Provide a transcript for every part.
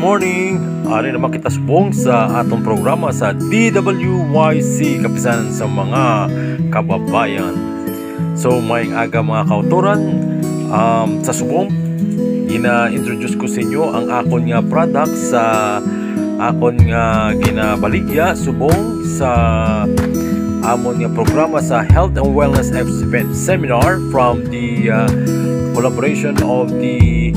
morning! Ari naman kita subong sa atong programa sa DWYC Kapisanan sa mga kababayan. So may aga mga kauturan, sa subong ina-introduce ko sa inyo ang akon nga product sa akon nga ginabaligya subong sa amon nga programa sa Health and Wellness Event Seminar from the collaboration of the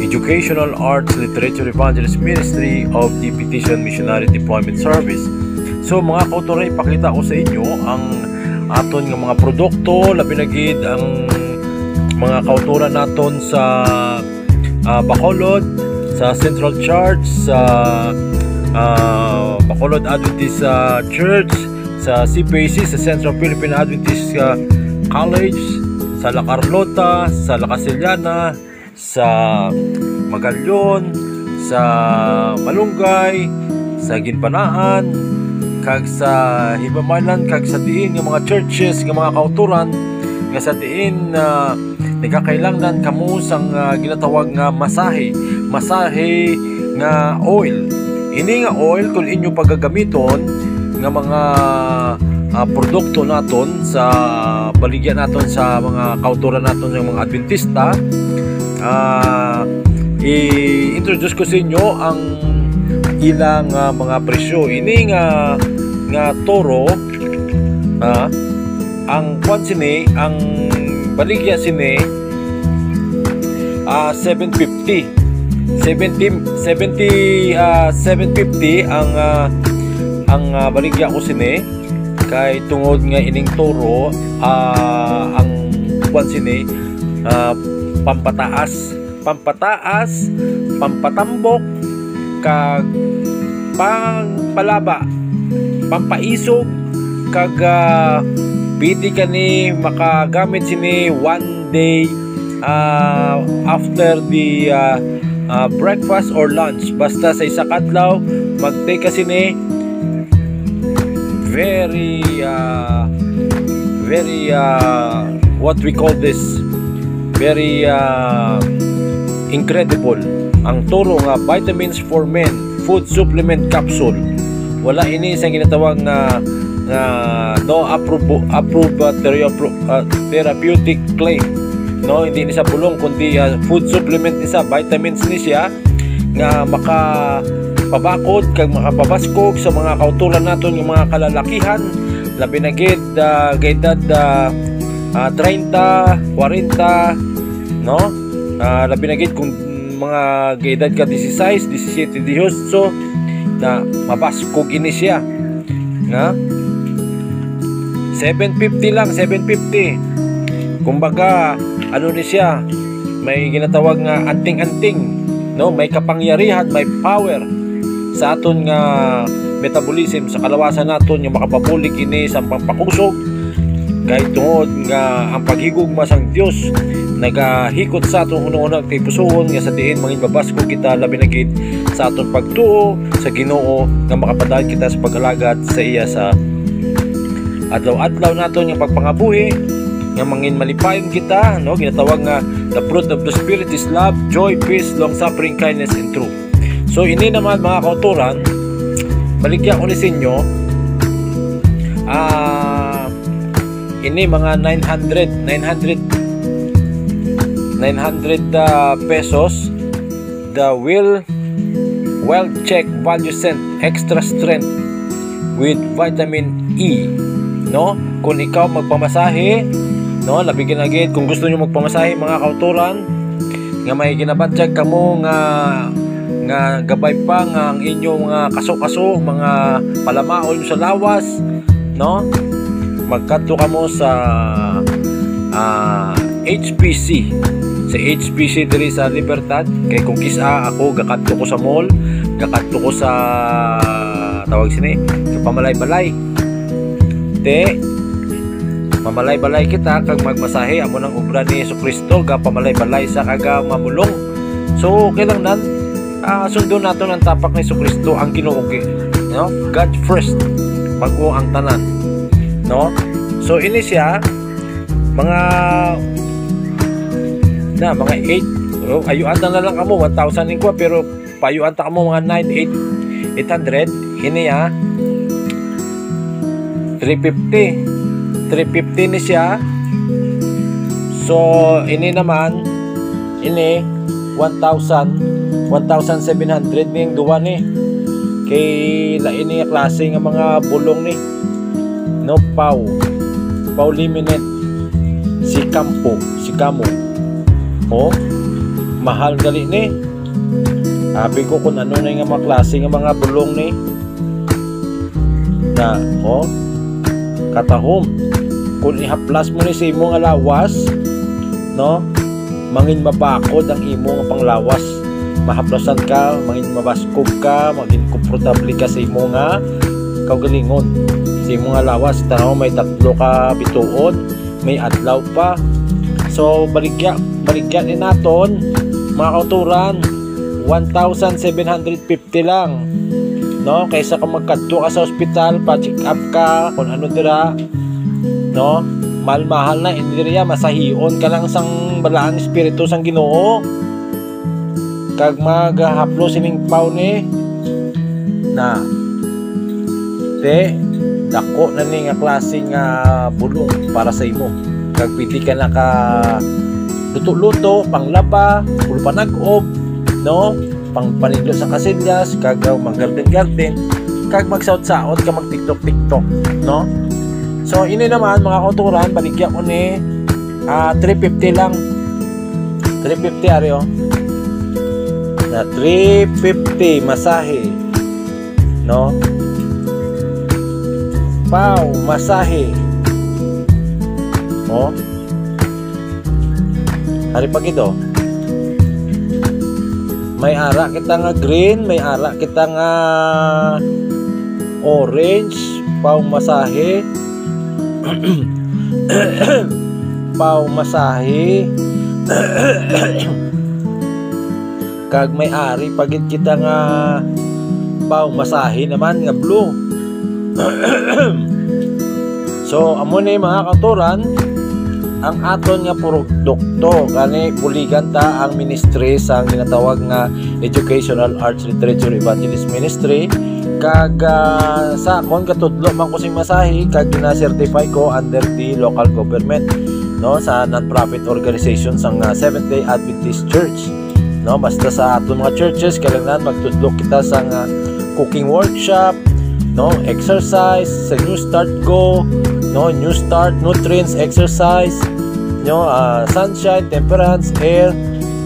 Educational Arts Literature Evangelist Ministry of the Petition Missionary Deployment Service. So mga kauturan, ipakita ko sa inyo ang aton nga mga produkto, labi na gid ang mga kauturan naton sa Bacolod, sa Central Church, sa Bacolod Adventist Church, sa CPAC, sa Central Philippine Adventist College, sa La Carlota, sa La Casillana, sa Magalyon, sa Malunggay, sa Ginbanaan, kag sa Hibamalan, kag sa diin nga mga churches, nga mga kauturan nga sa diin nagakailangan kamo sang ginatawag nga masahe nga oil. Ini nga oil kung inyo paggagamiton nga mga produkto naton sa baligyan naton sa mga kauturan naton ng mga Adventista. I-introduce ko sa inyo ang ilang mga presyo. Ini nga toro, ang kwan sini, ang baligya sini 750 ang baligya ko sini, kay tungod nga ining toro ang kwan sini pampataas, pampatambok, kag pangpalaba, pampaisog, kag pwede ka ni makagamit sini one day after the breakfast or lunch. Basta sa isa kadlaw mag-take ka sini. Very what we call this, very incredible ang turo nga vitamins for men food supplement capsule. Wala ini sa ginatawag na no approved therapeutic claim, no, hindi ni sa bulong kundi food supplement ni sa vitamins ni siya nga makapabakod kag makapabaskog sa mga kautulan naton yung mga kalalakihan, labi na gid edad 30, 40, no? Labi na gid kung mga edad ka 16, 17, 18 na mabaskog ini siya. Na? 750 lang, 750. Kumbaga, ano ni siya? May ginatawag nga anting-anting, no? May kapangyarihan, may power sa aton nga metabolism, sa kalawasan naton yung makapabulig ini sa pampakusog. Kahit tungod nga ang paghigugma sang Dios nagahikot sa atong una-una kay pusohon nga sa diin mangin babasko kita, labi na gid sa atong pagtuo sa Ginoo nga makapadaan kita sa pag-alagad sa iya sa adlaw-adlaw naton yung pagpangabuhi nga mangin malipayon kita, no? Ginatawag nga the fruit of the Spirit is love, joy, peace, long-suffering, kindness, and truth. So ini naman mga kauturan, baligyan ko ni sa inyo ini mga 900 pesos, the Well Check Value Scent Extra Strength with Vitamin E, no? Kung ikaw magpamasahe, no, labigin agad kung gusto niyo magpamasahe mga kauturan nga may ginabatyag kamo nga gabay pa nga ang inyong mga kaso-kaso, mga palamaon sa lawas, no? Magkadto kamo sa HPC, sa HPC diri sa Libertad. Kay kung kisa ako gakadto ko sa mall, gakadto ko sa tawag sini pamalay-balay te mamalay-balay kita kag magmasahe amo ng obra ni Jesucristo ga pamalay-balay sa kaga mamulong. So okay lang nan sundon nato ang tapak ni Jesucristo, ang Ginoo, no? God first, bago ang tanan, no? So ini siya mga 8 ayuan na lang kamo 1,000 ingkwa, pero payuan ta mo mga 800 ini 350 ni siya. So ini naman ini 1,700 ning duwa ni kay lain ni klase nga mga bulong ni no pau liminet si kamo mahal gali ni. Abi ko kung ano na nga mga klase nga mga bulong ni na katahom kung ihaplas mo ni sa imo nga lawas no mangin mabakod ang imo nga panglawas, mahaplasan ka, mangin mabaskog ka, maging komportable ka sa imo nga kaugalingon sa imo nga lawas. Tanaw may 3 ka bituon, may adlaw pa. So baligya ni naton mga kauturan 1,750 lang no, kaysa ka magkadto ka sa ospital pa check up ka kung ano dira no, mahal na indiriya, masahion ka lang sang balaang espiritu sang Ginoo kag maghaplo sining paw ni na dako na ni nga klase nga bulong para sa imo kag pili ka na ka luto-luto, panglaba, pulpanag-ob no, pang panidlo sa kasilyas, kag mag-garden kag magsaot-saot ka mag-tiktok no. So ini naman mga kauturan baligya ko ni 350 lang, 350 aryo na 350 masahe no, pau masahe hari pag ito may ara kita nga green, may ara kita nga orange, pau masahe pau masahe kag may ari pagit kita nga pau masahe naman nga blue. So amo ni mga kauturan ang aton nga produkto kani buligan ta ang ministry sa ginatawag nga Educational Arts Literature Evangelist Ministry kag sa akon katudlo man ko sing masahi kag gina-certify ko under the local government no, sa non-profit organization sang Seventh-day Adventist Church no. Basta sa aton mga churches kailangan magtudlo kita sa cooking workshop no, exercise sa New Start Go no, New Start Nutrients exercise no, sunshine, temperance, air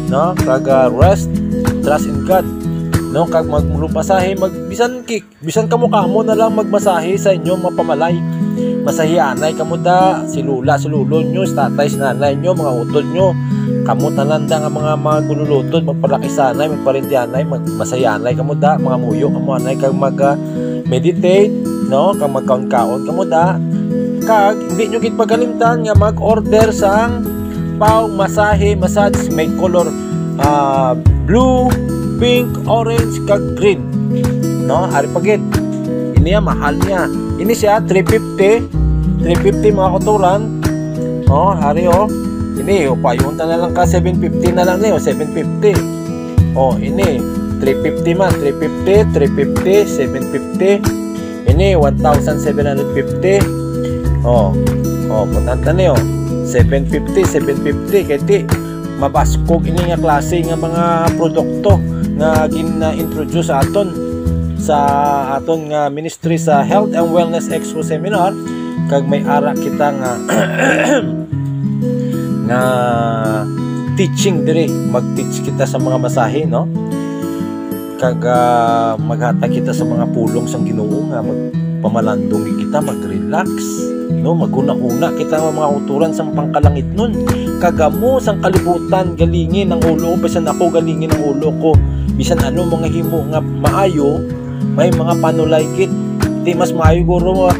no, kag rest, trust in God no, kag magmasahe bisan kamo na lang magmasahe sa inyong mga pamalay, masahianay kamo da si lula si lulo nyo, si tatay si nanay nyo, mga utod nyo, kamo talanda nga mga gululutod magpalaki sanay, magparintianay, masahianay kamo da, mga muyo kamo anay kag mag-meditate no, kag magkaon-kaon kamo da kag hindi nyo gid pagalimtan nga mag-order sang pau masahe massage, may color blue, pink, orange kag green no, ari pagit ini mahal niya, ini siya 350 mga kauturan hari ini payunta na lang ka 750 na lang ni 750 ini 350 man 350 750 ini 1,750 punta niyo 750 kay ti mabaskog ini nga klase nga mga produkto nga gina-introduce sa aton nga ministry sa Health and Wellness Expo Seminar kag may ara kita nga nga teaching diri, mag-teach kita sa mga masahe no, kag maghata kita sa mga pulong sang Ginoo nga magpamalandong kita, mag-relax no, maguna-una kita nga mga uturan sang pangkalangit nun kagamo sang kalibutan galingin ang ulo ko, bisan ako galingin ang ulo ko, bisan ano mga himo nga maayo, may mga panulay kit di mas maayo guro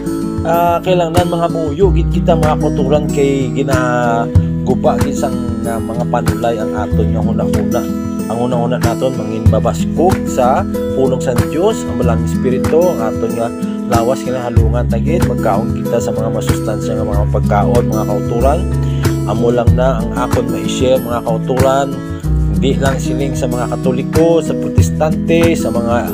kailangan mga muyo gid kita mga kuturan kay ginaguba gid sang mga panulay ang aton nga hunahuna. Ang unang-una naton mangin babaskog sa pulong sa Dios, ang balang espiritu, ang aton nga lawas kinahalungan tagid magkaon kita sa mga masustansya nga mga pagkaon mga kauturan. Amo lang na ang akon ma-share mga kauturan, hindi Hindi lang siling sa mga Katoliko, sa Protestante, sa mga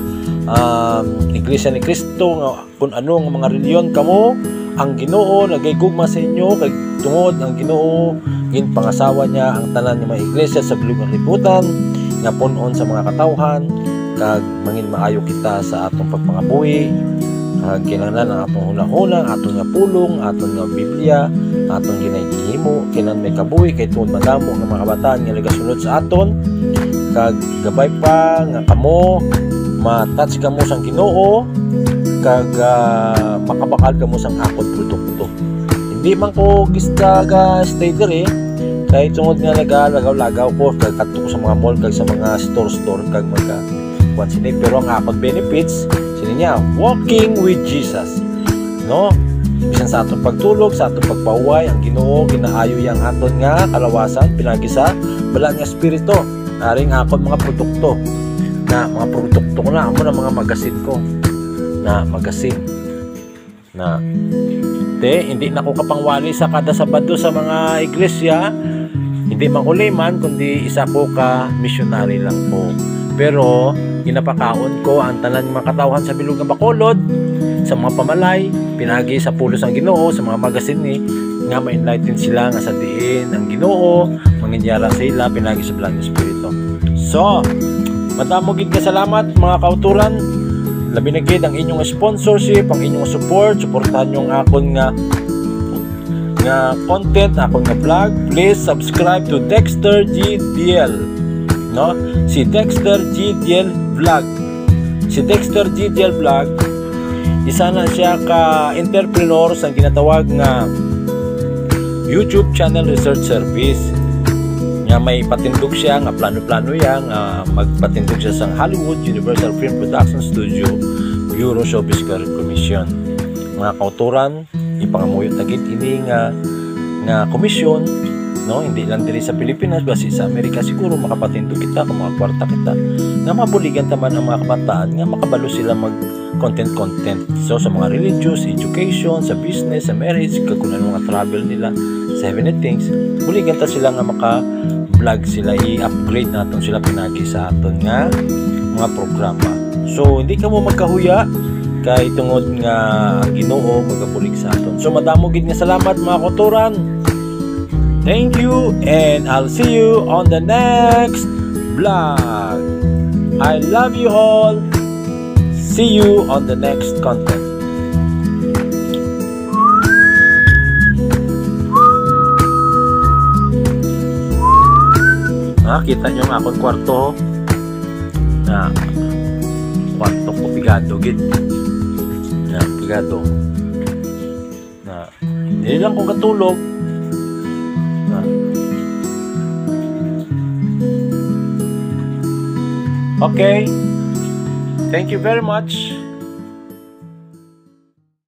Iglesia ni Cristo, kung anong mga reliyon kamo, ang Ginoo nagigugma sa inyo kay tungod ang Ginoo ginpangasawa niya ang tanan ng mga iglesia sa bilog nga libutan nga punon sa mga katawhan kag mangin maayo kita sa atong pagpangabuhi. Kinahanglan ang atong hunahuna, atong nga pulong, atong nga Biblia, atong ginahimo kinan may kabuhi kay tuod madamo nga mga kabataan nga nagasunod sa aton kag gabay pa nga kamo ma-touch kamo sang Ginoo kag makabakal kamo sang akon produkto. Hindi man ko gistaga stay dire kay tungod nga nagalagaw-lagaw ko kag kadto ko sa mga mall kag sa mga store kag magka kuan sini, pero ang akon benefits sini niya walking with Jesus, no? Bisan sa atong pagtulog, sa atong pagpauway, ang Ginoo ginaayo yang aton nga kalawasan pinagi sa bala nga espiritu. Aring akon mga produkto ko na amo na mga magasin ko na magasin na hindi na ko kapangwali sa kada Sabado sa mga iglesia, hindi man ko layman kundi isa ko ka missionary lang po, pero ginapakaon ko ang tanan ng mga katawhan sa bilog nga Bacolod sa mga pamalay pinagi sa pulos ang Ginoo sa mga magasin ni nga ma-enlighten sila nga sa diin ang Ginoo manginyara sila pinagi sa Blang Espiritu. So madamo gid ka salamat mga kauturan, labi na gid ang inyong sponsorship, ang inyong suportahan nyo ang akon nga content, akon nga vlog. Please subscribe to Dexter GDL, no? Si Dexter GDL Vlog. Si Dexter GDL Vlog, isa na siya ka entrepreneur sa ginatawag nga YouTube Channel Research Service. Nga may patindog siya, nga plano-plano yan, magpatindog siya sa Hollywood Universal Film Production Studio, Bureau Showbiz Commission. Mga kauturan, ipangamuyo tagit ini nga komisyon, no? Hindi lang diri sa Pilipinas, basi sa Amerika siguro makapatindog kita, kung mga kwarta kita, nga mabuligan taman ang mga kabataan, nga makabalo sila mag content. So sa mga religious, education, sa business, sa marriage, kakunan mga travel nila, sa heavenly things, buligan ta sila nga maka-vlog sila, i-upgrade natin sila pinagi sa aton nga mga programa. So hindi ka mo magkahuya kay tungod nga Ginoo magabulig sa aton. So madamo gid nga salamat mga kauturan. Thank you and I'll see you on the next vlog. I love you all. See you on the next content. Kita nyo ang akong kwarto na kwarto ko pigado gid na pigado na hindi lang ko katulog na okay, thank you very much.